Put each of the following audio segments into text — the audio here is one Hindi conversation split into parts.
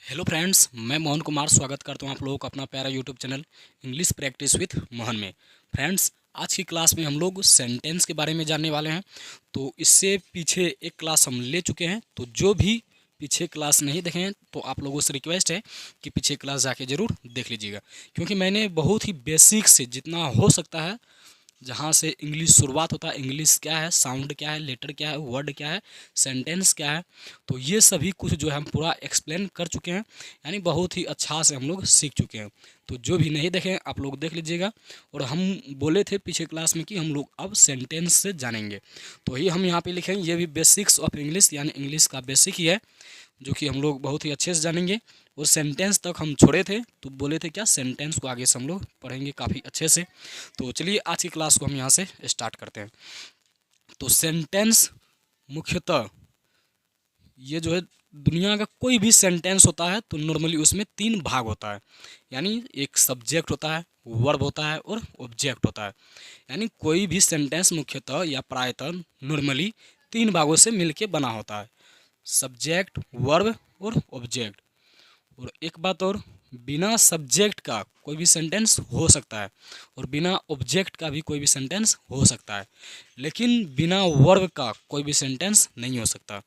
हेलो फ्रेंड्स, मैं मोहन कुमार स्वागत करता हूँ आप लोगों का अपना प्यारा YouTube channel English practice with Mohan में। फ्रेंड्स, आज की क्लास में हम लोग सेंटेंस के बारे में जानने वाले हैं। तो इससे पीछे एक क्लास हम ले चुके हैं, तो जो भी पीछे क्लास नहीं देखे हैं तो आप लोगों से रिक्वेस्ट है कि पीछे क्लास जाके ज़रूर देख लीजिएगा, क्योंकि मैंने बहुत ही बेसिक से जितना हो सकता है, जहाँ से इंग्लिश शुरुआत होता है, इंग्लिश क्या है, साउंड क्या है, लेटर क्या है, वर्ड क्या है, सेंटेंस क्या है, तो ये सभी कुछ जो है हम पूरा एक्सप्लेन कर चुके हैं। यानी बहुत ही अच्छा से हम लोग सीख चुके हैं। तो जो भी नहीं देखें आप लोग देख लीजिएगा। और हम बोले थे पीछे क्लास में कि हम लोग अब सेंटेंस से जानेंगे, तो ये हम यहाँ पे लिखेंगे। ये भी बेसिक्स ऑफ इंग्लिश यानी इंग्लिश का बेसिक ही है, जो कि हम लोग बहुत ही अच्छे से जानेंगे। और सेंटेंस तक हम छोड़े थे, तो बोले थे क्या सेंटेंस को आगे से हम लोग पढ़ेंगे काफ़ी अच्छे से। तो चलिए आज की क्लास को हम यहाँ से स्टार्ट करते हैं। तो सेंटेंस मुख्यतः ये जो है, दुनिया का कोई भी सेंटेंस होता है तो नॉर्मली उसमें तीन भाग होता है। यानी एक सब्जेक्ट होता है, वर्ब होता है और ऑब्जेक्ट होता है। यानी कोई भी सेंटेंस मुख्यतः या प्रायतः नॉर्मली तीन भागों से मिलके बना होता है, सब्जेक्ट, वर्ब और ऑब्जेक्ट। और एक बात और, बिना सब्जेक्ट का कोई भी सेंटेंस हो सकता है और बिना ऑब्जेक्ट का भी कोई भी सेंटेंस हो सकता है, लेकिन बिना वर्ब का कोई भी सेंटेंस नहीं हो सकता।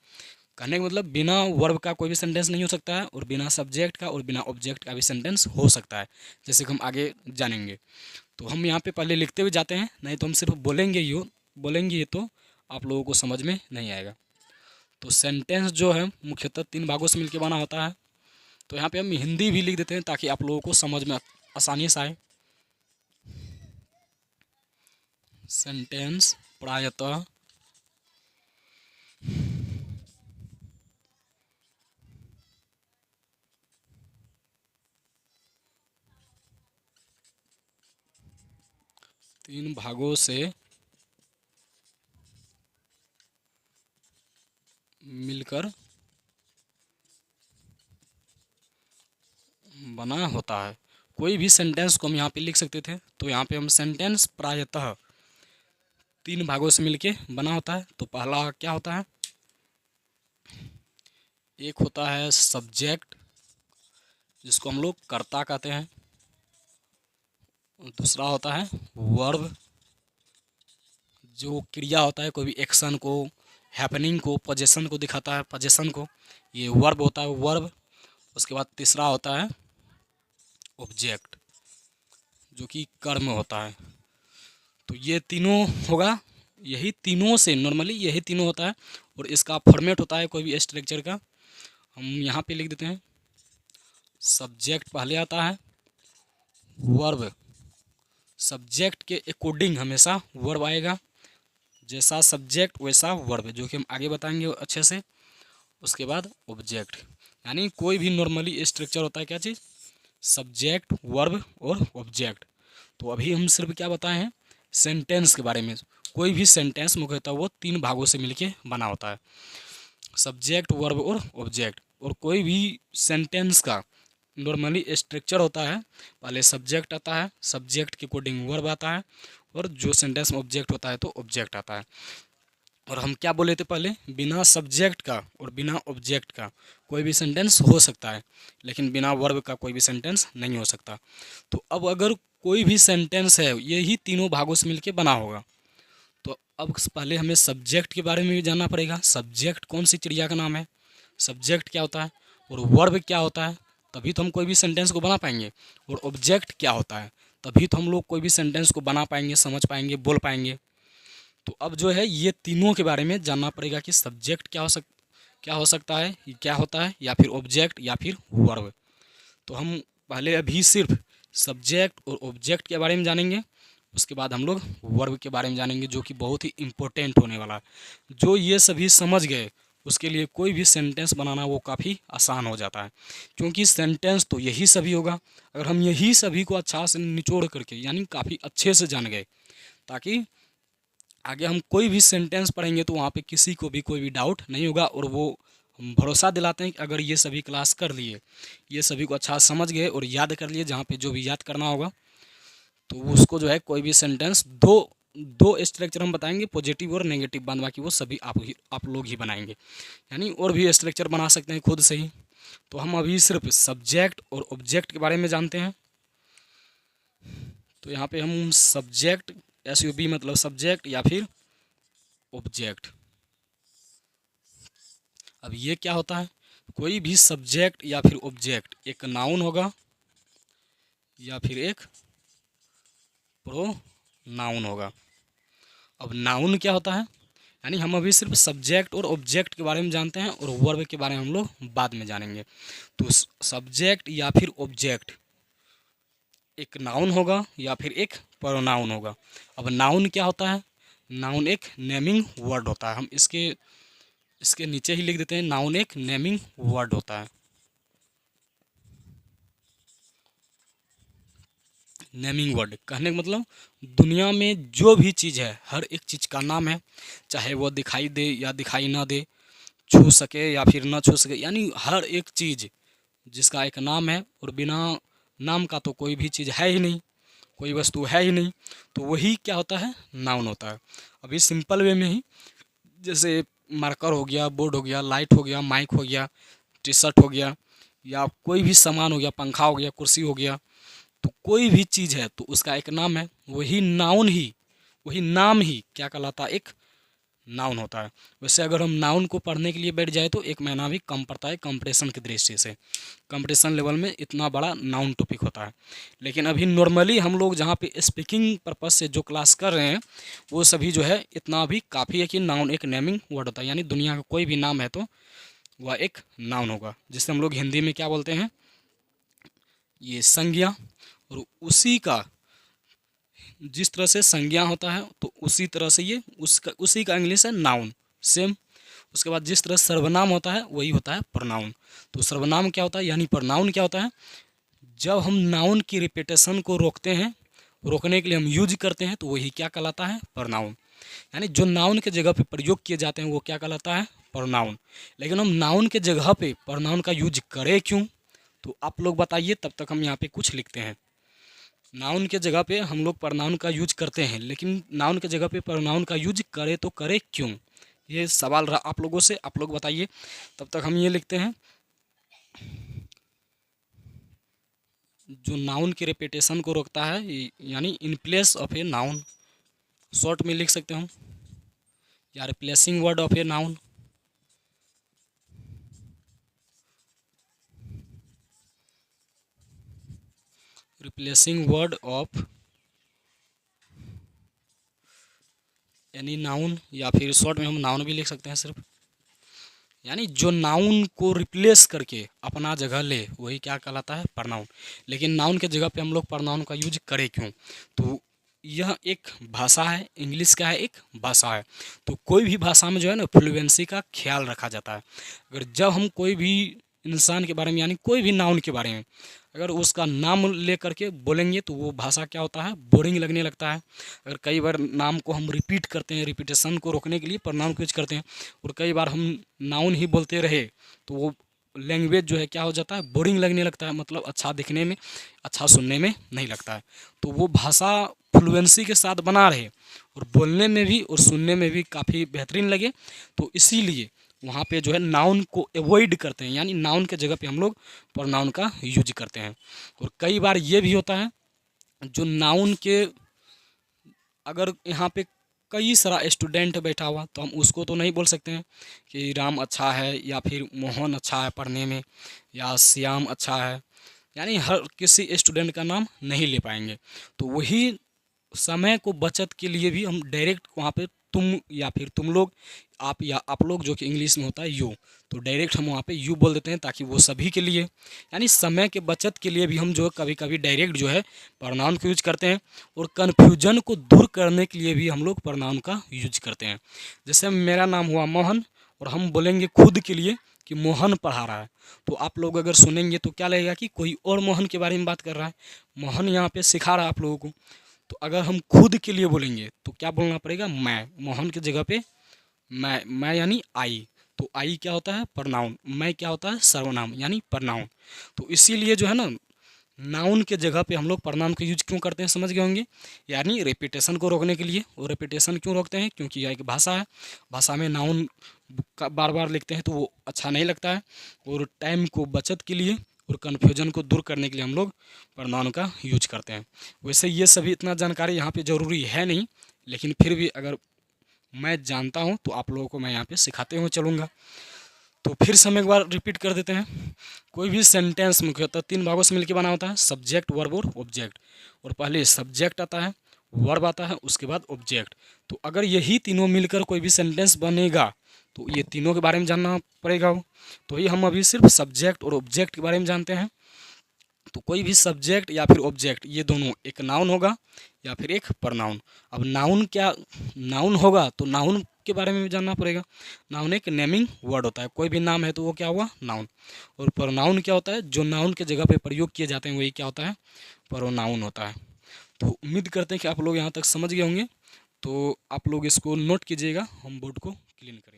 कहने का मतलब बिना वर्ब का कोई भी सेंटेंस नहीं हो सकता है और बिना सब्जेक्ट का और बिना ऑब्जेक्ट का भी सेंटेंस हो सकता है, जैसे कि हम आगे जानेंगे। तो हम यहाँ पे पहले लिखते हुए जाते हैं, नहीं तो हम सिर्फ बोलेंगे ये तो आप लोगों को समझ में नहीं आएगा। तो सेंटेंस जो है मुख्यतः तीन भागों से मिलकर बना होता है। तो यहाँ पे हम हिंदी भी लिख देते हैं ताकि आप लोगों को समझ में आसानी से आए। सेंटेंस प्रायतः तीन भागों से मिलकर बना होता है। कोई भी सेंटेंस को हम यहाँ पे लिख सकते थे, तो यहाँ पे हम सेंटेंस प्रायतः तीन भागों से मिलके बना होता है। तो पहला क्या होता है, एक होता है सब्जेक्ट, जिसको हम लोग कर्ता कहते हैं। दूसरा होता है वर्ब, जो क्रिया होता है, कोई भी एक्शन को, हैपनिंग को, पोजेशन को दिखाता है, पोजेशन को, ये वर्ब होता है, वर्ब। उसके बाद तीसरा होता है ऑब्जेक्ट, जो कि कर्म होता है। तो ये तीनों होगा, यही तीनों से नॉर्मली यही तीनों होता है। और इसका फॉर्मेट होता है कोई भी स्ट्रक्चर का, हम यहाँ पे लिख देते हैं। सब्जेक्ट पहले आता है, वर्ब, सब्जेक्ट के अकॉर्डिंग हमेशा वर्ब आएगा, जैसा सब्जेक्ट वैसा वर्ब, जो कि हम आगे बताएंगे अच्छे से। उसके बाद ऑब्जेक्ट, यानी कोई भी नॉर्मली स्ट्रक्चर होता है, क्या चीज़, सब्जेक्ट, वर्ब और ऑब्जेक्ट। तो अभी हम सिर्फ क्या बताए हैं, सेंटेंस के बारे में। कोई भी सेंटेंस मुख्यतः वो तीन भागों से मिलके बना होता है, सब्जेक्ट, वर्ब और ऑब्जेक्ट। और कोई भी सेंटेंस का नॉर्मली स्ट्रक्चर होता है, पहले सब्जेक्ट आता है, सब्जेक्ट के अकॉर्डिंग वर्ब आता है, और जो सेंटेंस में ऑब्जेक्ट होता है तो ऑब्जेक्ट आता है। और हम क्या बोले थे पहले, बिना सब्जेक्ट का और बिना ऑब्जेक्ट का कोई भी सेंटेंस हो सकता है, लेकिन बिना वर्ब का कोई भी सेंटेंस नहीं हो सकता। तो अब अगर कोई भी सेंटेंस है यही तीनों भागों से मिलके बना होगा, तो अब पहले हमें सब्जेक्ट के बारे में भी जानना पड़ेगा। सब्जेक्ट कौन सी चिड़िया का नाम है, सब्जेक्ट क्या होता है, और वर्ब क्या होता है, तभी तो हम कोई भी सेंटेंस को बना पाएंगे। और ऑब्जेक्ट क्या होता है, तभी तो हम लोग कोई भी सेंटेंस को बना पाएंगे, समझ पाएंगे, बोल पाएंगे। तो अब जो है ये तीनों के बारे में जानना पड़ेगा कि सब्जेक्ट क्या हो सकता है, ये क्या होता है, या फिर ऑब्जेक्ट या फिर वर्ब। तो हम पहले अभी सिर्फ सब्जेक्ट और ऑब्जेक्ट के बारे में जानेंगे, उसके बाद हम लोग वर्ब के बारे में जानेंगे, जो कि बहुत ही इम्पोर्टेंट होने वाला है। जो ये सभी समझ गए उसके लिए कोई भी सेंटेंस बनाना वो काफ़ी आसान हो जाता है, क्योंकि सेंटेंस तो यही सभी होगा। अगर हम यही सभी को अच्छा से निचोड़ करके यानी काफ़ी अच्छे से जान गए, ताकि आगे हम कोई भी सेंटेंस पढ़ेंगे तो वहाँ पे किसी को भी कोई भी डाउट नहीं होगा। और वो हम भरोसा दिलाते हैं कि अगर ये सभी क्लास कर लिए, ये सभी को अच्छा समझ गए और याद कर लिए, जहाँ पे जो भी याद करना होगा, तो उसको जो है कोई भी सेंटेंस दो दो स्ट्रक्चर हम बताएंगे, पॉजिटिव और नेगेटिव, बाद बाकी वो सभी आप लोग ही बनाएंगे। यानी और भी स्ट्रक्चर बना सकते हैं खुद से ही। तो हम अभी सिर्फ सब्जेक्ट और ऑब्जेक्ट के बारे में जानते हैं। तो यहाँ पे हम सब्जेक्ट, SUB मतलब सब्जेक्ट या फिर ऑब्जेक्ट। अब ये क्या होता है, कोई भी सब्जेक्ट या फिर ऑब्जेक्ट एक नाउन होगा या फिर एक प्रोनाउन होगा। अब नाउन क्या होता है, यानी हम अभी सिर्फ सब्जेक्ट और ऑब्जेक्ट के बारे में जानते हैं और वर्ब के बारे में हम लोग बाद में जानेंगे। तो सब्जेक्ट या फिर ऑब्जेक्ट एक नाउन होगा या फिर एक प्रोनाउन होगा। अब नाउन क्या होता है, नाउन एक नेमिंग वर्ड होता है। हम इसके नीचे ही लिख देते हैं, नाउन एक नेमिंग वर्ड होता है। नेमिंग वर्ड कहने का मतलब दुनिया में जो भी चीज़ है, हर एक चीज़ का नाम है, चाहे वो दिखाई दे या दिखाई ना दे, छू सके या फिर ना छू सके, यानी हर एक चीज़ जिसका एक नाम है, और बिना नाम का तो कोई भी चीज़ है ही नहीं, कोई वस्तु है ही नहीं, तो वही क्या होता है, नाउन होता है। अभी सिंपल वे में ही, जैसे मार्कर हो गया, बोर्ड हो गया, लाइट हो गया, माइक हो गया, टी शर्ट हो गया, या कोई भी सामान हो गया, पंखा हो गया, कुर्सी हो गया, तो कोई भी चीज़ है तो उसका एक नाम है, वही नाउन ही, वही नाम ही क्या कहलाता है, एक नाउन होता है। वैसे अगर हम नाउन को पढ़ने के लिए बैठ जाए तो एक महीना भी कम पड़ता है कंपटीशन की दृष्टि से, कंपटीशन लेवल में इतना बड़ा नाउन टॉपिक होता है। लेकिन अभी नॉर्मली हम लोग जहाँ पे स्पीकिंग पर्पस से जो क्लास कर रहे हैं, वो सभी जो है इतना भी काफ़ी है कि नाउन एक नेमिंग वर्ड होता है, यानी दुनिया का कोई भी नाम है तो वह एक नाउन होगा, जिसे हम लोग हिंदी में क्या बोलते हैं, ये संज्ञा। और उसी का जिस तरह से संज्ञा होता है तो उसी तरह से ये उसी का इंग्लिश है नाउन, सेम। उसके बाद जिस तरह सर्वनाम होता है वही होता है प्रनाउन। तो सर्वनाम क्या होता है, यानी प्रनाउन क्या होता है, जब हम नाउन की रिपीटेशन को रोकते हैं, रोकने के लिए हम यूज करते हैं, तो वही क्या कहलाता है, प्रनाउन। यानी जो नाउन के जगह पे प्रयोग किए जाते हैं वो क्या कहलाता है, प्रनाउन। लेकिन हम नाउन के जगह पे प्रनाउन का यूज करें क्यों, तो आप लोग बताइए, तब तक हम यहाँ पे कुछ लिखते हैं। नाउन के जगह पे हम लोग प्रनाउन का यूज करते हैं, लेकिन नाउन के जगह पे प्रनाउन का यूज करें तो करें क्यों, ये सवाल रहा आप लोगों से, आप लोग बताइए। तब तक हम ये लिखते हैं, जो नाउन की रिपीटेशन को रोकता है, यानी in place of a noun, short में लिख सकते हम, या replacing word of a noun. Replacing word of any noun, या फिर शॉर्ट में हम नाउन भी लिख सकते हैं सिर्फ, यानी जो नाउन को रिप्लेस करके अपना जगह ले वही क्या कहलाता है, प्रनाउन। लेकिन नाउन के जगह पे हम लोग प्रनाउन का यूज करें क्यों, तो यह एक भाषा है, इंग्लिश का है, एक भाषा है। तो कोई भी भाषा में जो है ना फ्लुएंसी का ख्याल रखा जाता है। अगर जब हम कोई भी इंसान के बारे में, यानी कोई भी नाउन के बारे में अगर उसका नाम ले करके बोलेंगे तो वो भाषा क्या होता है, बोरिंग लगने लगता है। अगर कई बार नाम को हम रिपीट करते हैं, रिपीटेशन को रोकने के लिए प्रनाउन को यूज करते हैं, और कई बार हम नाउन ही बोलते रहे तो वो लैंग्वेज जो है क्या हो जाता है, बोरिंग लगने लगता है, मतलब अच्छा दिखने में, अच्छा सुनने में नहीं लगता है। तो वो भाषा फ्लुएंसी के साथ बना रहे और बोलने में भी और सुनने में भी काफ़ी बेहतरीन लगे, तो इसीलिए वहाँ पे जो है नाउन को अवॉइड करते हैं, यानी नाउन के जगह पे हम लोग प्रोनाउन का यूज करते हैं। और कई बार ये भी होता है, जो नाउन के अगर यहाँ पे कई सारा स्टूडेंट बैठा हुआ तो हम उसको तो नहीं बोल सकते हैं कि राम अच्छा है या फिर मोहन अच्छा है पढ़ने में या श्याम अच्छा है, यानी हर किसी स्टूडेंट का नाम नहीं ले पाएंगे। तो वही समय को बचत के लिए भी हम डायरेक्ट वहाँ पे तुम या फिर तुम लोग, आप या आप लोग, जो कि इंग्लिश में होता है यू, तो डायरेक्ट हम वहाँ पे यू बोल देते हैं ताकि वो सभी के लिए, यानी समय के बचत के लिए भी हम जो कभी कभी डायरेक्ट जो है प्रनाउन को यूज करते हैं। और कन्फ्यूजन को दूर करने के लिए भी हम लोग प्रनाउन का यूज करते हैं। जैसे मेरा नाम हुआ मोहन और हम बोलेंगे खुद के लिए कि मोहन पढ़ा रहा है, तो आप लोग अगर सुनेंगे तो क्या लगेगा कि कोई और मोहन के बारे में बात कर रहा है, मोहन यहाँ पे सिखा रहा है आप लोगों को। तो अगर हम खुद के लिए बोलेंगे तो क्या बोलना पड़ेगा, मैं, मोहन की जगह पे मैं यानी आई, तो आई क्या होता है, प्रनाउन, मैं क्या होता है, सर्वनाम यानी प्रनाउन। तो इसीलिए जो है ना, नाउन के जगह पे हम लोग प्रनाउन का यूज क्यों करते हैं, समझ गए होंगे, यानी रेपिटेशन को रोकने के लिए। और रेपिटेशन क्यों रोकते हैं, क्योंकि यह एक भाषा है, भाषा में नाउन बार बार लिखते हैं तो वो अच्छा नहीं लगता है। और टाइम को बचत के लिए और कन्फ्यूजन को दूर करने के लिए हम लोग प्रोनाउन का यूज करते हैं। वैसे ये सभी इतना जानकारी यहाँ पे ज़रूरी है नहीं, लेकिन फिर भी अगर मैं जानता हूँ तो आप लोगों को मैं यहाँ पे सिखाते हुए चलूँगा। तो फिर से हम एक बार रिपीट कर देते हैं। कोई भी सेंटेंस मुख्यतः 3 भागों से मिलकर बना होता है, सब्जेक्ट, वर्ब और ऑब्जेक्ट। और पहले सब्जेक्ट आता है, वर्ब आता है, उसके बाद ऑब्जेक्ट। तो अगर यही तीनों मिलकर कोई भी सेंटेंस बनेगा तो ये तीनों के बारे में जानना पड़ेगा। तो ये हम अभी सिर्फ सब्जेक्ट और ऑब्जेक्ट के बारे में जानते हैं। तो कोई भी सब्जेक्ट या फिर ऑब्जेक्ट, ये दोनों एक नाउन होगा या फिर एक प्रनाउन। अब नाउन क्या, नाउन होगा तो नाउन के बारे में भी जानना पड़ेगा। नाउन एक नेमिंग वर्ड होता है, कोई भी नाम है तो वो क्या हुआ, नाउन। और प्रोनाउन क्या होता है, जो नाउन के जगह पे प्रयोग किए जाते हैं वही क्या होता है, प्रोनाउन होता है। तो उम्मीद करते हैं कि आप लोग यहाँ तक समझ गए होंगे। तो आप लोग इसको नोट कीजिएगा, हम बोर्ड को क्लीन करेंगे।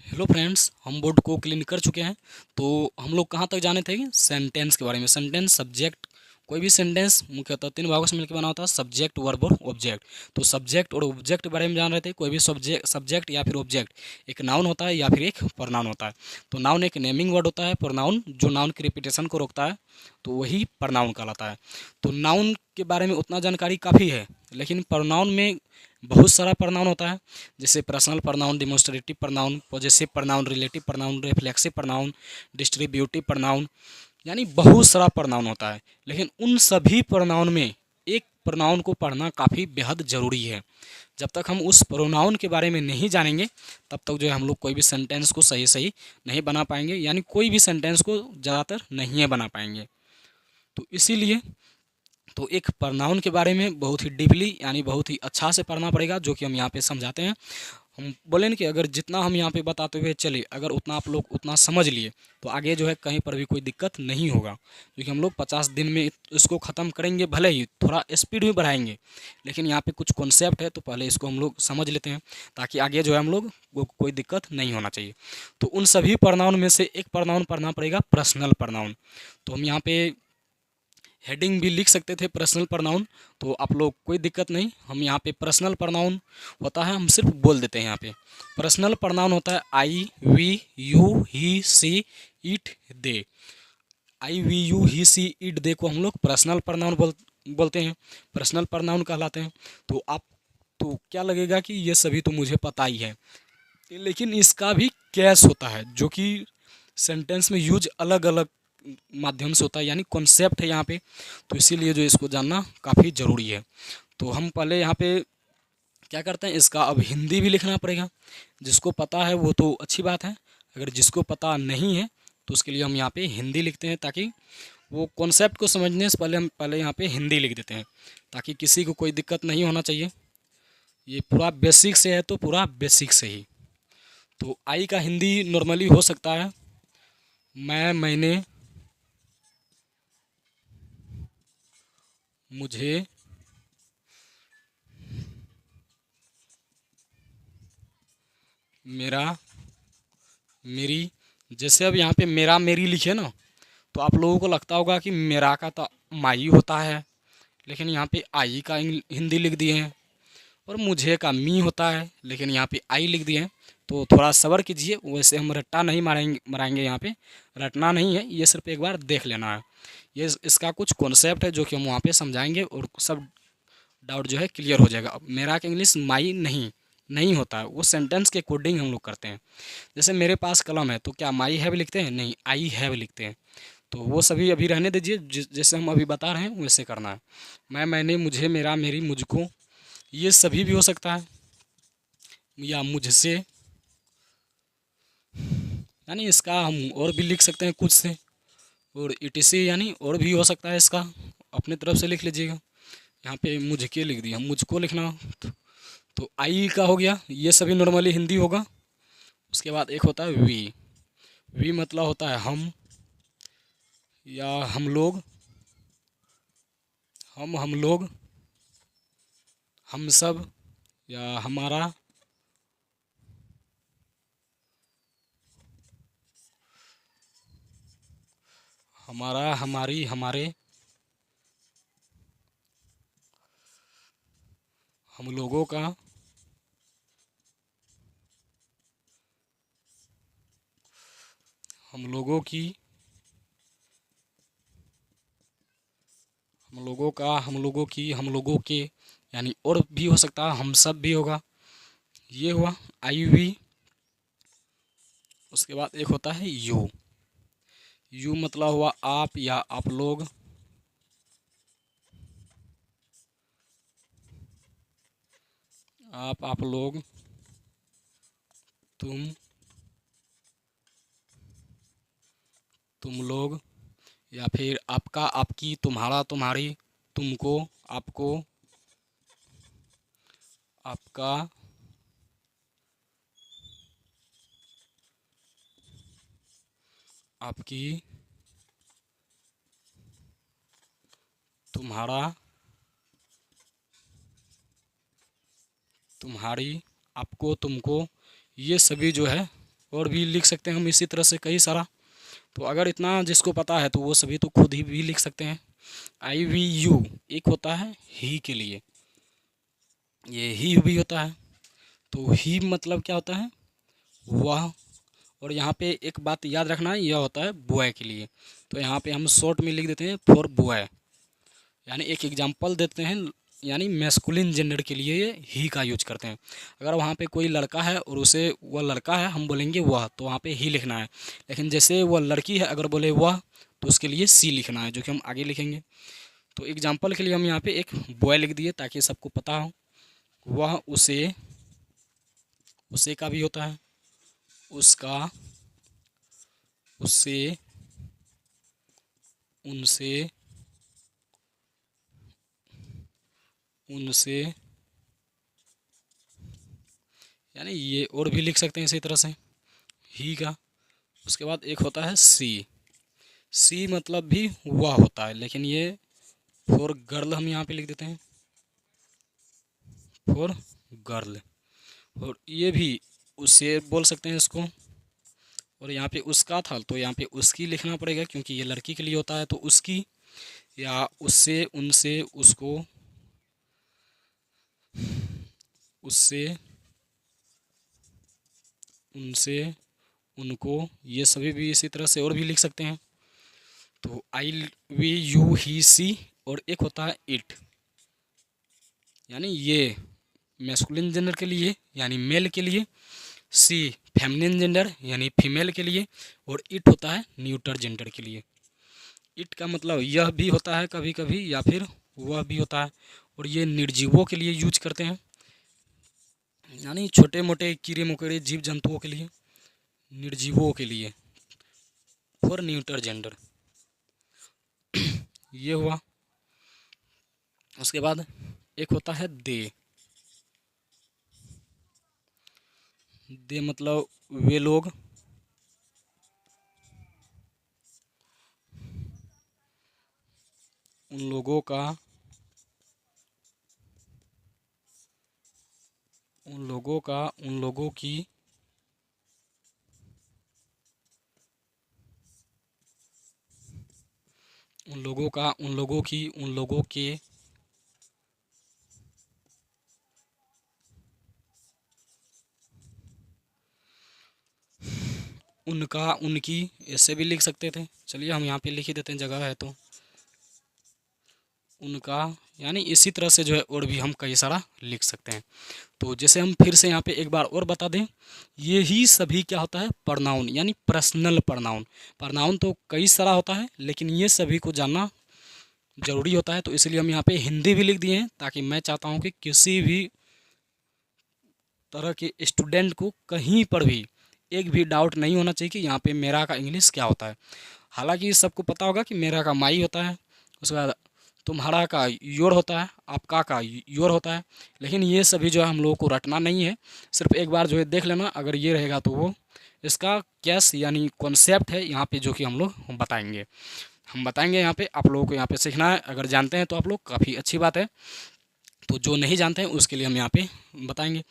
हेलो फ्रेंड्स, हम बोर्ड को क्लीन कर चुके हैं। तो हम लोग कहाँ तक जाने थे, सेंटेंस के बारे में। सेंटेंस, सब्जेक्ट, कोई भी सेंटेंस मुख्यतः 3 भागों से मिलकर बना होता है, सब्जेक्ट, वर्ब और ऑब्जेक्ट। तो सब्जेक्ट और ऑब्जेक्ट के बारे में जान रहे थे। कोई भी सब्जेक्ट या फिर ऑब्जेक्ट एक नाउन होता है या फिर एक प्रनाउन होता है। तो नाउन एक नेमिंग वर्ड होता है, प्रनाउन जो नाउन की रिपीटेशन को रोकता है तो वही प्रनाउन कहलाता है। तो नाउन के बारे में उतना जानकारी काफ़ी है, लेकिन प्रनाउन में बहुत सारा प्रनाउन होता है, जैसे personal pronoun, demonstrative pronoun, possessive pronoun, relative pronoun, reflexive pronoun, distributive pronoun, यानी बहुत सारा प्रनाउन होता है। लेकिन उन सभी प्रनाउन में एक प्रोनाउन को पढ़ना काफ़ी बेहद ज़रूरी है। जब तक हम उस प्रोनाउन के बारे में नहीं जानेंगे तब तक जो है हम लोग कोई भी सेंटेंस को सही सही नहीं बना पाएंगे, यानी कोई भी सेंटेंस को ज़्यादातर नहीं बना पाएंगे। तो इसीलिए तो एक प्रोनाउन के बारे में बहुत ही डीपली यानी बहुत ही अच्छा से पढ़ना पड़ेगा, जो कि हम यहाँ पे समझाते हैं। हम बोले ना कि अगर जितना हम यहाँ पे बताते हुए चले, अगर उतना आप लोग उतना समझ लिए तो आगे जो है कहीं पर भी कोई दिक्कत नहीं होगा। क्योंकि हम लोग 50 दिन में इसको ख़त्म करेंगे, भले ही थोड़ा स्पीड में बढ़ाएंगे, लेकिन यहाँ पे कुछ कॉन्सेप्ट है तो पहले इसको हम लोग समझ लेते हैं, ताकि आगे जो है हम लोग को कोई दिक्कत नहीं होना चाहिए। तो उन सभी प्रोनाउन में से एक प्रोनाउन पढ़ना पड़ेगा, पर्सनल प्रोनाउन। तो हम यहाँ पे हेडिंग भी लिख सकते थे पर्सनल प्रोनाउन, तो आप लोग कोई दिक्कत नहीं, हम यहाँ पे पर्सनल प्रोनाउन होता है हम सिर्फ बोल देते हैं। यहाँ पे पर्सनल प्रोनाउन होता है I, we, you, he, she, it, they. I, we, you, he, she, it, they को हम लोग पर्सनल प्रोनाउन बोलते हैं, पर्सनल प्रोनाउन कहलाते हैं। तो आप तो क्या लगेगा कि ये सभी तो मुझे पता ही है, लेकिन इसका भी केस होता है जो कि सेंटेंस में यूज अलग अलग माध्यम से होता है, यानी कॉन्सेप्ट है यहाँ पे। तो इसीलिए जो इसको जानना काफ़ी ज़रूरी है। तो हम पहले यहाँ पे क्या करते हैं, इसका अब हिंदी भी लिखना पड़ेगा। जिसको पता है वो तो अच्छी बात है, अगर जिसको पता नहीं है तो उसके लिए हम यहाँ पे हिंदी लिखते हैं, ताकि वो कॉन्सेप्ट को समझने से पहले हम पहले यहाँ पे हिंदी लिख देते हैं, ताकि किसी को कोई दिक्कत नहीं होना चाहिए। ये पूरा बेसिक से है तो पूरा बेसिक से ही। तो आई का हिंदी नॉर्मली हो सकता है मैं, मैंने, मुझे, मेरा, मेरी। जैसे अब यहाँ पे मेरा मेरी लिखे ना, तो आप लोगों को लगता होगा कि मेरा का तो माई होता है, लेकिन यहाँ पे आई का हिंदी लिख दिए हैं। और मुझे का मी होता है, लेकिन यहाँ पे आई लिख दिए हैं। तो थोड़ा सब्र कीजिए, वैसे हम रट्टा नहीं मारेंगे यहाँ पे, रटना नहीं है, ये सिर्फ एक बार देख लेना है। ये इसका कुछ कॉन्सेप्ट है जो कि हम वहाँ पे समझाएंगे और सब डाउट जो है क्लियर हो जाएगा। अब मेरा का इंग्लिश माई नहीं नहीं होता है, वो सेंटेंस के अकॉर्डिंग हम लोग करते हैं। जैसे मेरे पास कलम है तो क्या माई हैव लिखते हैं, नहीं, आई हैव लिखते हैं। तो वो सभी अभी रहने दीजिए, जैसे हम अभी बता रहे हैं वैसे करना है। मैं, मैंने, मुझे, मेरा, मेरी, मुझको, ये सभी भी हो सकता है, या मुझसे, यानी इसका हम और भी लिख सकते हैं कुछ से। और इटीसी यानी और भी हो सकता है, इसका अपने तरफ से लिख लीजिएगा। यहाँ पे मुझके लिख दिया, मुझको लिखना। तो आई का हो गया, ये सभी नॉर्मली हिंदी होगा। उसके बाद एक होता है वी। वी मतलब होता है हम या हम लोग, हम लोग, हम सब या हमारा, हमारा, हमारी, हमारे, हम लोगों का, हम लोगों की, हम लोगों का, हम लोगों की, हम लोगों के, यानी और भी हो सकता है, हम सब भी होगा। ये हुआ आई वी। उसके बाद एक होता है यू। यू मतलब हुआ आप या आप लोग। आप लोग, तुम लोग, या फिर आपका, आपकी, तुम्हारा, तुम्हारी, तुमको, आपको, आपका, आपकी, तुम्हारा, तुम्हारी, आपको, तुमको, ये सभी जो है और भी लिख सकते हैं हम इसी तरह से कई सारा। तो अगर इतना जिसको पता है तो वो सभी तो खुद ही भी लिख सकते हैं। आई वी यू एक होता है ही के लिए, ये ही भी होता है। तो ही मतलब क्या होता है, वह। और यहाँ पे एक बात याद रखना है, यह होता है बॉय के लिए। तो यहाँ पे हम शॉर्ट में लिख देते हैं फॉर बॉय, यानी एक एग्जाम्पल देते हैं, यानी मैस्कुलिन जेंडर के लिए ये ही का यूज करते हैं। अगर वहाँ पे कोई लड़का है और उसे वह लड़का है हम बोलेंगे वह, तो वहाँ पे ही लिखना है। लेकिन जैसे वह लड़की है अगर बोले वह, तो उसके लिए सी लिखना है, जो कि हम आगे लिखेंगे। तो एग्जाम्पल के लिए हम यहाँ पे एक बॉय लिख दिए ताकि सबको पता हो। वह, उसे, उसे का भी होता है, उसका, उससे, उनसे, उनसे, यानी ये और भी लिख सकते हैं इसी तरह से ही का। उसके बाद एक होता है सी। सी मतलब भी वह होता है, लेकिन ये फॉर गर्ल हम यहाँ पे लिख देते हैं, फॉर गर्ल। और ये भी उससे बोल सकते हैं इसको। और यहाँ पे उसका था तो यहाँ पे उसकी लिखना पड़ेगा क्योंकि ये लड़की के लिए होता है, तो उसकी, या उससे, उनसे, उसको, उससे, उनसे, उनको, ये सभी भी इसी तरह से और भी लिख सकते हैं। तो आई वी यू ही सी। और एक होता है इट, यानी ये मैस्कुलिन जेंडर के लिए यानी मेल के लिए, सी फेमिनिन जेंडर यानी फीमेल के लिए, और इट होता है न्यूटर जेंडर के लिए। इट का मतलब यह भी होता है कभी कभी, या फिर वह भी होता है। और ये निर्जीवों के लिए यूज करते हैं, यानी छोटे मोटे कीड़े मकोड़े जीव जंतुओं के लिए, निर्जीवों के लिए, फॉर न्यूटर जेंडर। ये हुआ। उसके बाद एक होता है दे। दे मतलब वे लोग, उन लोगों का, उन लोगों का, उन लोगों की, उन लोगों का, उन लोगों की, उन लोगों के, उनका, उनकी, ऐसे भी लिख सकते थे। चलिए हम यहाँ पे लिख ही देते हैं, जगह है तो। उनका, यानी इसी तरह से जो है और भी हम कई सारा लिख सकते हैं। तो जैसे हम फिर से यहाँ पे एक बार और बता दें, ये ही सभी क्या होता है, प्रनाउन यानी पर्सनल प्रनाउन। प्रनाउन तो कई सारा होता है लेकिन ये सभी को जानना ज़रूरी होता है, तो इसलिए हम यहाँ पे हिंदी भी लिख दिए हैं, ताकि मैं चाहता हूँ कि किसी भी तरह के स्टूडेंट को कहीं पर भी एक भी डाउट नहीं होना चाहिए कि यहाँ पे मेरा का इंग्लिश क्या होता है। हालांकि सबको पता होगा कि मेरा का माई होता है, उसके बाद तुम्हारा का योर होता है, आपका का योर होता है। लेकिन ये सभी जो है हम लोगों को रटना नहीं है, सिर्फ एक बार जो है देख लेना, अगर ये रहेगा तो वो इसका कैस यानी कॉन्सेप्ट है यहाँ पे जो कि हम लोग बताएंगे। हम बताएंगे यहाँ पे, आप लोगों को यहाँ पे सीखना है। अगर जानते हैं तो आप लोग काफ़ी अच्छी बात है, तो जो नहीं जानते हैं उसके लिए हम यहाँ पे बताएंगे।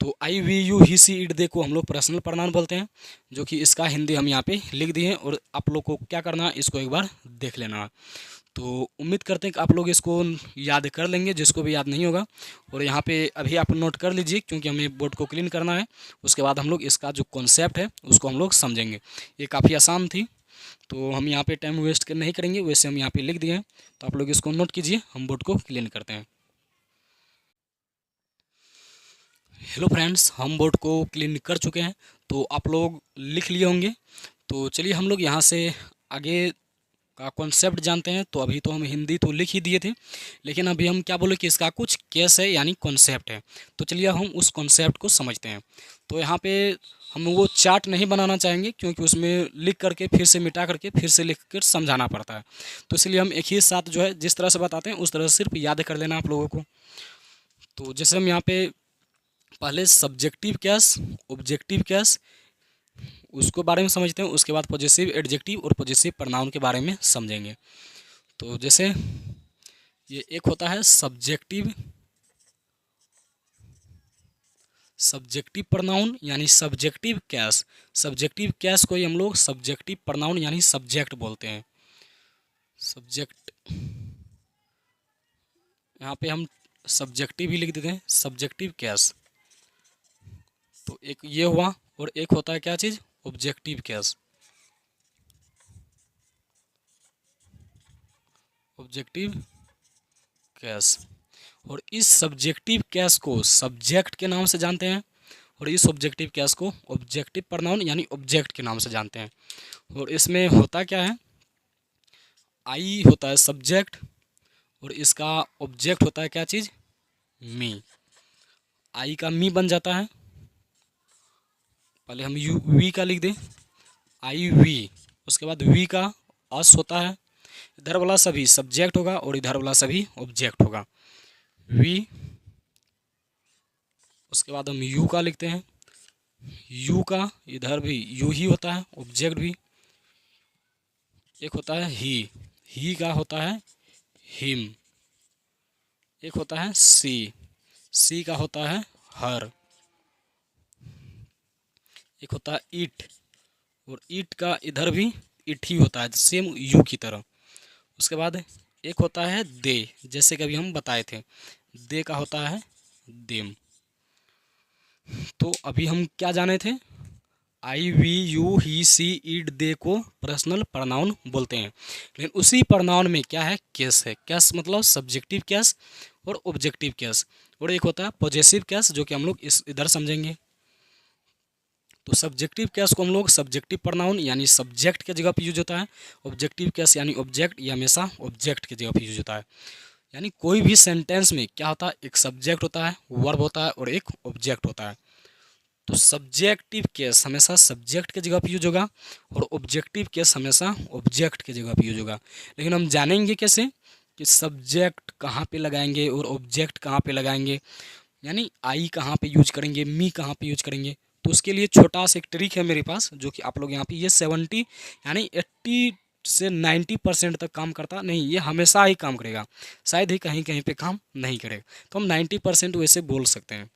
तो I we you he she it they को हम लोग पर्सनल प्रोनाउन बोलते हैं, जो कि इसका हिंदी हम यहाँ पे लिख दिए हैं और आप लोग को क्या करना है इसको एक बार देख लेना है। तो उम्मीद करते हैं कि आप लोग इसको याद कर लेंगे, जिसको भी याद नहीं होगा। और यहाँ पे अभी आप नोट कर लीजिए, क्योंकि हमें बोर्ड को क्लीन करना है। उसके बाद हम लोग इसका जो कॉन्सेप्ट है उसको हम लोग समझेंगे। ये काफ़ी आसान थी, तो हम यहाँ पे टाइम वेस्ट नहीं करेंगे, वैसे हम यहाँ पे लिख दिए हैं। तो आप लोग इसको नोट कीजिए, हम बोर्ड को क्लीन करते हैं। हेलो फ्रेंड्स, हम बोर्ड को क्लीन कर चुके हैं, तो आप लोग लिख लिए होंगे। तो चलिए हम लोग यहाँ से आगे का कॉन्सेप्ट जानते हैं। तो अभी तो हम हिंदी तो लिख ही दिए थे, लेकिन अभी हम क्या बोले कि इसका कुछ केस है यानी कॉन्सेप्ट है। तो चलिए हम उस कॉन्सेप्ट को समझते हैं। तो यहाँ पे हम वो चार्ट नहीं बनाना चाहेंगे, क्योंकि उसमें लिख करके फिर से मिटा करके फिर से लिख कर समझाना पड़ता है। तो इसलिए हम एक ही साथ जो है जिस तरह से बताते हैं उस तरह से सिर्फ याद कर लेना आप लोगों को। तो जैसे हम यहाँ पे पहले सब्जेक्टिव केस, ऑब्जेक्टिव केस, उसको बारे में समझते हैं। उसके बाद पॉजेसिव एडजेक्टिव और पॉजेसिव प्रोनाउन के बारे में समझेंगे। तो जैसे ये एक होता है सब्जेक्टिव प्रोनाउन यानी सब्जेक्टिव केस। सब्जेक्टिव केस को ही हम लोग सब्जेक्टिव प्रोनाउन यानी सब्जेक्ट बोलते हैं। सब्जेक्ट, यहाँ पे हम सब्जेक्टिव ही लिख देते हैं, सब्जेक्टिव केस। तो एक ये हुआ, और एक होता है क्या चीज़, ऑब्जेक्टिव केस। ऑब्जेक्टिव केस, और इस सब्जेक्टिव केस को सब्जेक्ट के नाम से जानते हैं, और इस ऑब्जेक्टिव केस को ऑब्जेक्टिव प्रोनाउन यानी ऑब्जेक्ट के नाम से जानते हैं। और इसमें होता क्या है, आई होता है सब्जेक्ट, और इसका ऑब्जेक्ट होता है क्या चीज़, मी। आई का मी बन जाता है, पहले हम यू वी का लिख दें, आई वी। उसके बाद वी का अस होता है, इधर वाला सभी सब्जेक्ट होगा और इधर वाला सभी ऑब्जेक्ट होगा, वी। उसके बाद हम यू का लिखते हैं, यू का इधर भी यू ही होता है, ऑब्जेक्ट भी। एक होता है ही का होता है हिम। एक होता है सी का होता है हर। एक होता है इट, और इट का इधर भी इट ही होता है, सेम यू की तरह। उसके बाद एक होता है दे, जैसे कि अभी हम बताए थे, दे का होता है देम। तो अभी हम क्या जाने थे, I we you he she it they को पर्सनल प्रोनाउन बोलते हैं। लेकिन उसी प्रोनाउन में क्या है, केस है। केस मतलब सब्जेक्टिव केस और ऑब्जेक्टिव केस, और एक होता है पॉजेसिव केस, जो कि हम लोग इस इधर समझेंगे। तो सब्जेक्टिव केस को हम लोग सब्जेक्टिव प्रोनाउन यानी सब्जेक्ट के जगह पर यूज होता है। ऑब्जेक्टिव केस यानी ऑब्जेक्ट, ये हमेशा ऑब्जेक्ट के जगह पर यूज होता है। यानी कोई भी सेंटेंस में क्या होता है, एक सब्जेक्ट होता है, वर्ब होता है और एक ऑब्जेक्ट होता है। तो सब्जेक्टिव केस हमेशा सब्जेक्ट के जगह पर यूज होगा, और ऑब्जेक्टिव केस हमेशा ऑब्जेक्ट के जगह पर यूज होगा। लेकिन हम जानेंगे कैसे कि सब्जेक्ट कहाँ पे लगाएंगे और ऑब्जेक्ट कहाँ पे लगाएंगे, यानी आई कहाँ पे यूज करेंगे, मी कहाँ पे यूज करेंगे। तो उसके लिए छोटा सा एक ट्रिक है मेरे पास, जो कि आप लोग यहाँ पे ये 70 यानी 80 से 90% तक काम करता नहीं, ये हमेशा ही काम करेगा, शायद ही कहीं कहीं पे काम नहीं करेगा। तो हम 90% वैसे बोल सकते हैं।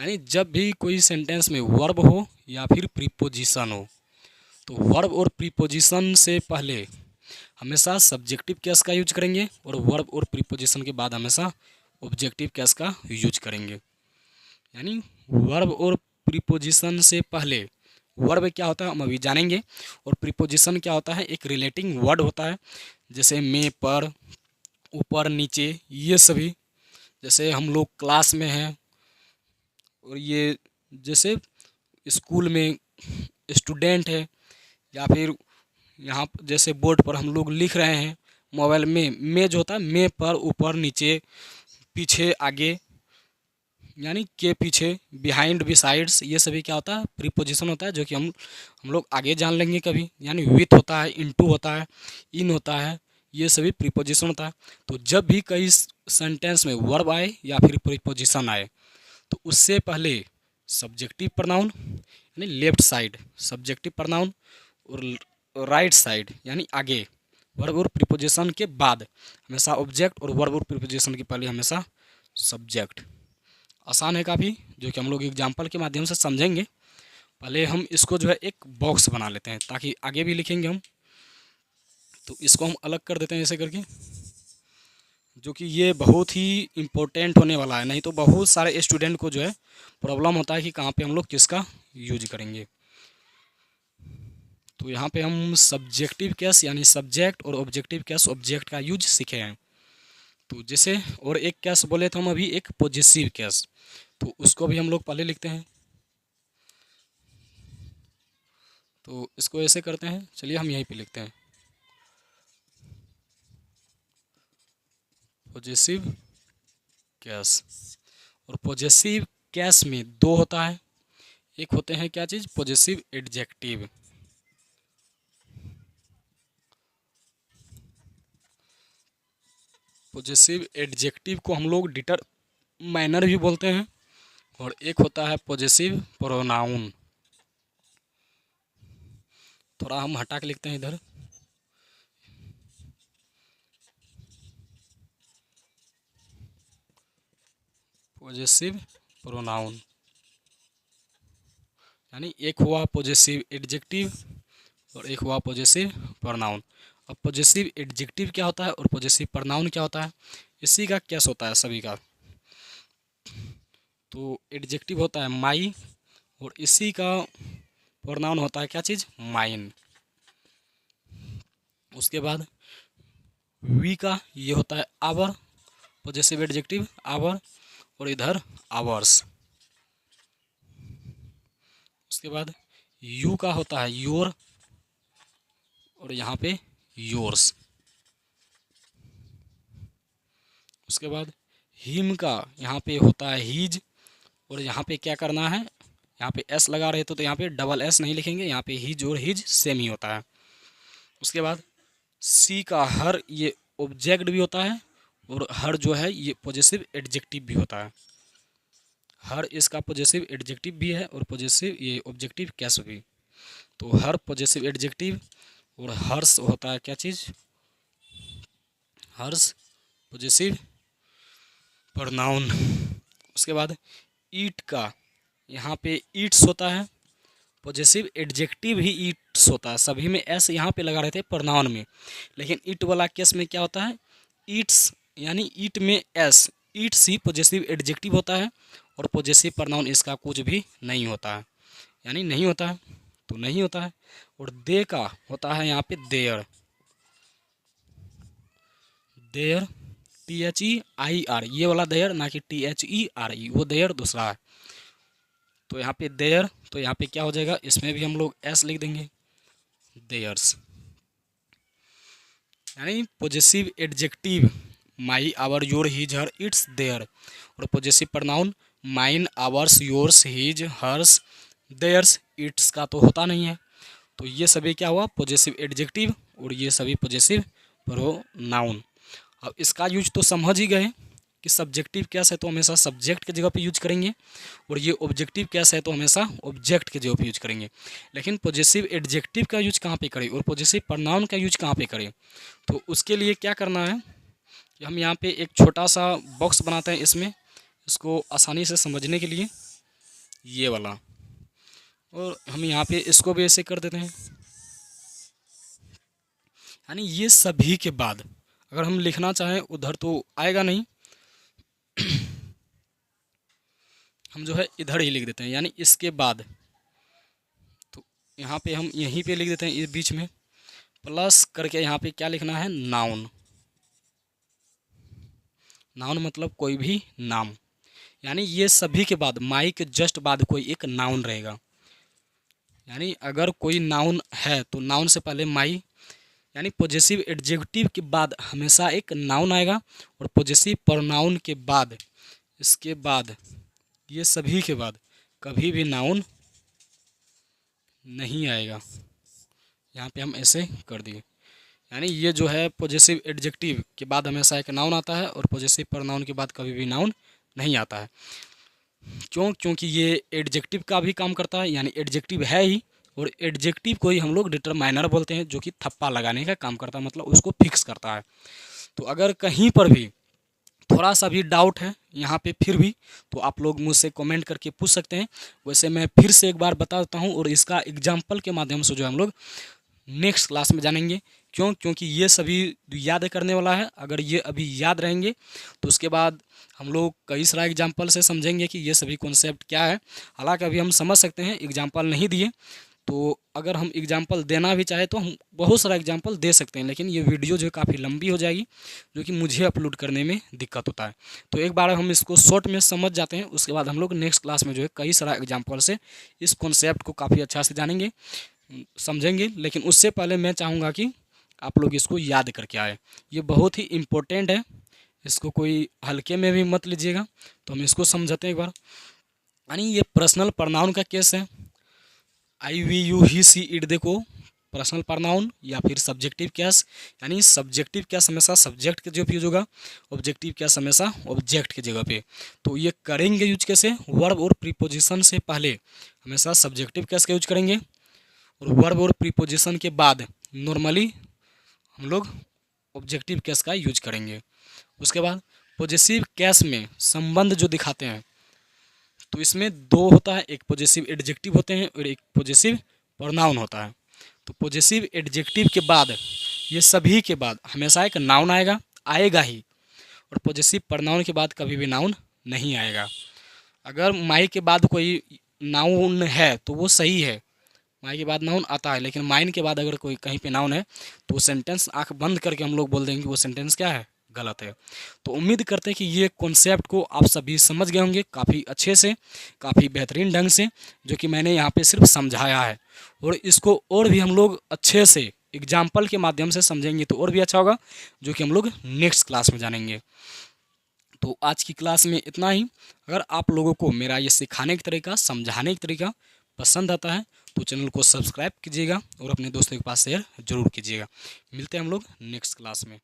यानी जब भी कोई सेंटेंस में वर्ब हो या फिर प्रीपोजिशन हो, तो वर्ब और प्रीपोजिशन से पहले हमेशा सब्जेक्टिव केस का यूज करेंगे, और वर्ब और प्रीपोजिशन के बाद हमेशा ऑब्जेक्टिव केस का यूज करेंगे। यानी वर्ब और प्रीपोजिशन से पहले, वर्ब क्या होता है हम अभी जानेंगे, और प्रीपोजिशन क्या होता है, एक रिलेटिंग वर्ड होता है, जैसे में, पर, ऊपर, नीचे, ये सभी। जैसे हम लोग क्लास में हैं, और ये जैसे स्कूल में स्टूडेंट है, या फिर यहाँ जैसे बोर्ड पर हम लोग लिख रहे हैं, मोबाइल में जो होता है, में, पर, ऊपर, नीचे, पीछे, आगे, यानी के पीछे, बिहाइंड, बिसाइड्स, ये सभी क्या होता है, प्रीपोजिशन होता है, जो कि हम लोग आगे जान लेंगे कभी। यानी विथ होता है, इनटू होता है, इन होता है, ये सभी प्रीपोजिशन होता है। तो जब भी कई सेंटेंस में वर्ब आए या फिर प्रीपोजिशन आए, तो उससे पहले सब्जेक्टिव प्रोनाउन यानी लेफ्ट साइड सब्जेक्टिव प्रोनाउन, और राइट साइड यानी आगे वर्ब और प्रीपोजिशन के बाद हमेशा ऑब्जेक्ट, और वर्ब और प्रीपोजिशन के पहले हमेशा सब्जेक्ट। आसान है काफ़ी, जो कि हम लोग एग्जाम्पल के माध्यम से समझेंगे। पहले हम इसको जो है एक बॉक्स बना लेते हैं ताकि आगे भी लिखेंगे हम। तो इसको हम अलग कर देते हैं ऐसे करके, जो कि ये बहुत ही इम्पोर्टेंट होने वाला है, नहीं तो बहुत सारे स्टूडेंट को जो है प्रॉब्लम होता है कि कहाँ पे हम लोग किसका यूज करेंगे। तो यहाँ पे हम सब्जेक्टिव केस यानी सब्जेक्ट और ऑब्जेक्टिव केस ऑब्जेक्ट का यूज सीखे हैं। तो जैसे और एक केस बोले तो हम अभी एक पॉजेसिव केस, तो उसको भी हम लोग पहले लिखते हैं। तो इसको ऐसे करते हैं, चलिए हम यहीं पे लिखते हैं पॉजेसिव केस। और पॉजेसिव केस में दो होता है, एक होते हैं क्या चीज़, पॉजेसिव एडजेक्टिव। पॉजेसिव एडजेक्टिव को हम लोग डिटरमाइनर भी बोलते हैं, और एक होता है पॉजेसिव प्रोनाउन। थोड़ा हम हटा के लिखते हैं इधर, पॉजेसिव प्रोनाउन यानी एक हुआ पॉजेसिव एडजेक्टिव और एक हुआ पॉजेसिव प्रोनाउन। अब पॉजेसिव एडजेक्टिव क्या होता है और पॉजेसिव प्रोनाउन क्या होता है, इसी का केस होता है सभी का। तो एडजेक्टिव होता है माई और इसी का प्रोनाउन होता है क्या चीज़, माइन। उसके बाद वी का ये होता है आवर, पॉजेसिव एडजेक्टिव आवर, और इधर आवर्स। उसके बाद यू का होता है योर, और यहाँ पे योर्स। उसके बाद हिम का यहाँ पे होता है हीज, और यहाँ पे क्या करना है, यहाँ पे एस लगा रहे तो यहाँ पे डबल एस नहीं लिखेंगे, यहाँ पे हीज और हीज सेम ही होता है। उसके बाद सी का हर, ये ऑब्जेक्ट भी होता है, और हर जो है ये पॉजेसिव एडजेक्टिव भी होता है। हर इसका पॉजेसिव एडजेक्टिव भी है और पॉजेसिव ये ऑब्जेक्टिव केस भी। तो हर पॉजेसिव एडजेक्टिव और हर्स होता है क्या चीज़, हर्स पॉजेसिव प्रोनाउन। उसके बाद ईट का यहाँ पे ईट्स होता है, पॉजेसिव एडजेक्टिव ही ईट्स होता है, सभी में एस यहाँ पे लगा रहे थे प्रोनाउन में, लेकिन ईट वाला केस में क्या होता है, ईट्स यानी ईट में एस, ईट्स ही पॉजेसिव एडजेक्टिव होता है और पॉजेसिव प्रोनाउन इसका कुछ भी नहीं होता है, यानी नहीं होता है तो नहीं होता है। और दे का होता है यहाँ पे देयर, देयर THEIR, ये वाला देयर ना कि THERE, वो देयर दूसरा है। तो यहाँ पे देयर, तो यहाँ पे क्या हो जाएगा, इसमें भी हम लोग एस लिख देंगे, देयर्स। यानी possessive adjective my our your his her its their, और possessive pronoun mine ours yours his hers theirs, its का तो होता नहीं है। तो ये सभी क्या हुआ, पॉजेसिव एडजेक्टिव, और ये सभी पॉजेसिव प्रोनाउन। अब इसका यूज तो समझ ही गए कि सब्जेक्टिव केस है तो हमेशा सब्जेक्ट के जगह पे यूज करेंगे, और ये ऑब्जेक्टिव केस है तो हमेशा ऑब्जेक्ट के जगह पे यूज करेंगे। लेकिन पॉजेसिव एडजेक्टिव का यूज कहाँ पे करें और पॉजेसिव प्रोनाउन का यूज कहाँ पे करें, तो उसके लिए क्या करना है कि हम यहाँ पे एक छोटा सा बॉक्स बनाते हैं, इसमें इसको आसानी से समझने के लिए ये वाला, और हम यहाँ पे इसको भी ऐसे कर देते हैं। यानी ये सभी के बाद अगर हम लिखना चाहें उधर तो आएगा नहीं, हम जो है इधर ही लिख देते हैं, यानी इसके बाद। तो यहाँ पे हम यहीं पे लिख देते हैं इस बीच में, प्लस करके यहाँ पे क्या लिखना है, नाउन। नाउन मतलब कोई भी नाम, यानी ये सभी के बाद माई के जस्ट बाद कोई एक नाउन रहेगा। यानी अगर कोई नाउन है तो नाउन से पहले माई, यानी पॉजेसिव एडजेक्टिव के बाद हमेशा एक नाउन आएगा, और पॉजेसिव प्रोनाउन के बाद, इसके बाद, ये सभी के बाद कभी भी नाउन नहीं आएगा। यहाँ पे हम ऐसे कर दिए, यानी ये जो है पॉजेसिव एडजेक्टिव के बाद हमेशा एक नाउन आता है और पॉजेसिव प्रोनाउन के बाद कभी भी नाउन नहीं आता है। क्यों, क्योंकि ये एडजेक्टिव का भी काम करता है, यानी एडजेक्टिव है ही, और एडजेक्टिव को ही हम लोग डिटरमाइनर बोलते हैं, जो कि थप्पा लगाने का काम करता है, मतलब उसको फिक्स करता है। तो अगर कहीं पर भी थोड़ा सा भी डाउट है यहाँ पे फिर भी, तो आप लोग मुझसे कमेंट करके पूछ सकते हैं। वैसे मैं फिर से एक बार बता देता हूँ और इसका एग्जाम्पल के माध्यम से जो हम लोग नेक्स्ट क्लास में जानेंगे। क्योंकि ये सभी याद करने वाला है। अगर ये अभी याद रहेंगे तो उसके बाद हम लोग कई सारा एग्जाम्पल से समझेंगे कि ये सभी कॉन्सेप्ट क्या है। हालांकि अभी हम समझ सकते हैं, एग्जाम्पल नहीं दिए तो अगर हम एग्जाम्पल देना भी चाहे तो हम बहुत सारा एग्जाम्पल दे सकते हैं, लेकिन ये वीडियो जो है काफ़ी लंबी हो जाएगी, जो कि मुझे अपलोड करने में दिक्कत होता है। तो एक बार हम इसको शॉर्ट में समझ जाते हैं, उसके बाद हम लोग नेक्स्ट क्लास में जो है कई सारा एग्जाम्पल से इस कॉन्सेप्ट को काफ़ी अच्छा से जानेंगे, समझेंगे। लेकिन उससे पहले मैं चाहूँगा कि आप लोग इसको याद करके आए। ये बहुत ही इम्पोर्टेंट है, इसको कोई हल्के में भी मत लीजिएगा। तो हम इसको समझते हैं एक बार। यानी ये पर्सनल प्रोनाउन का केस है। I we you he she it, देखो पर्सनल प्रोनाउन या फिर सब्जेक्टिव केस। यानी सब्जेक्टिव केस हमेशा सब्जेक्ट के जगह यूज होगा, ऑब्जेक्टिव केस हमेशा ऑब्जेक्ट की जगह पे। तो ये करेंगे यूज कैसे, वर्ब और प्रीपोजिशन से पहले हमेशा सब्जेक्टिव केस का यूज करेंगे, और वर्ब और प्रीपोजिशन के बाद नॉर्मली हम लोग ऑब्जेक्टिव केस का यूज करेंगे। उसके बाद पॉजेसिव केस में संबंध जो दिखाते हैं, तो इसमें दो होता है, एक पॉजेसिव एडजेक्टिव होते हैं और एक पॉजेसिव प्रोनाउन होता है। तो पॉजेसिव एडजेक्टिव के बाद, ये सभी के बाद हमेशा एक नाउन आएगा ही, और पॉजेसिव प्रोनाउन के बाद कभी भी नाउन नहीं आएगा। अगर माई के बाद कोई नाउन है तो वो सही है, माई के बाद नाउन आता है, लेकिन माइन के बाद अगर कोई कहीं पे नाउन है तो वो सेंटेंस आंख बंद करके हम लोग बोल देंगे कि वो सेंटेंस क्या है, गलत है। तो उम्मीद करते हैं कि ये कॉन्सेप्ट को आप सभी समझ गए होंगे काफ़ी अच्छे से, काफ़ी बेहतरीन ढंग से, जो कि मैंने यहाँ पे सिर्फ समझाया है। और इसको और भी हम लोग अच्छे से एग्जाम्पल के माध्यम से समझेंगे तो और भी अच्छा होगा, जो कि हम लोग नेक्स्ट क्लास में जानेंगे। तो आज की क्लास में इतना ही। अगर आप लोगों को मेरा ये सिखाने का तरीका, समझाने का तरीका पसंद आता है तो चैनल को सब्सक्राइब कीजिएगा और अपने दोस्तों के पास शेयर जरूर कीजिएगा। मिलते हैं हम लोग नेक्स्ट क्लास में।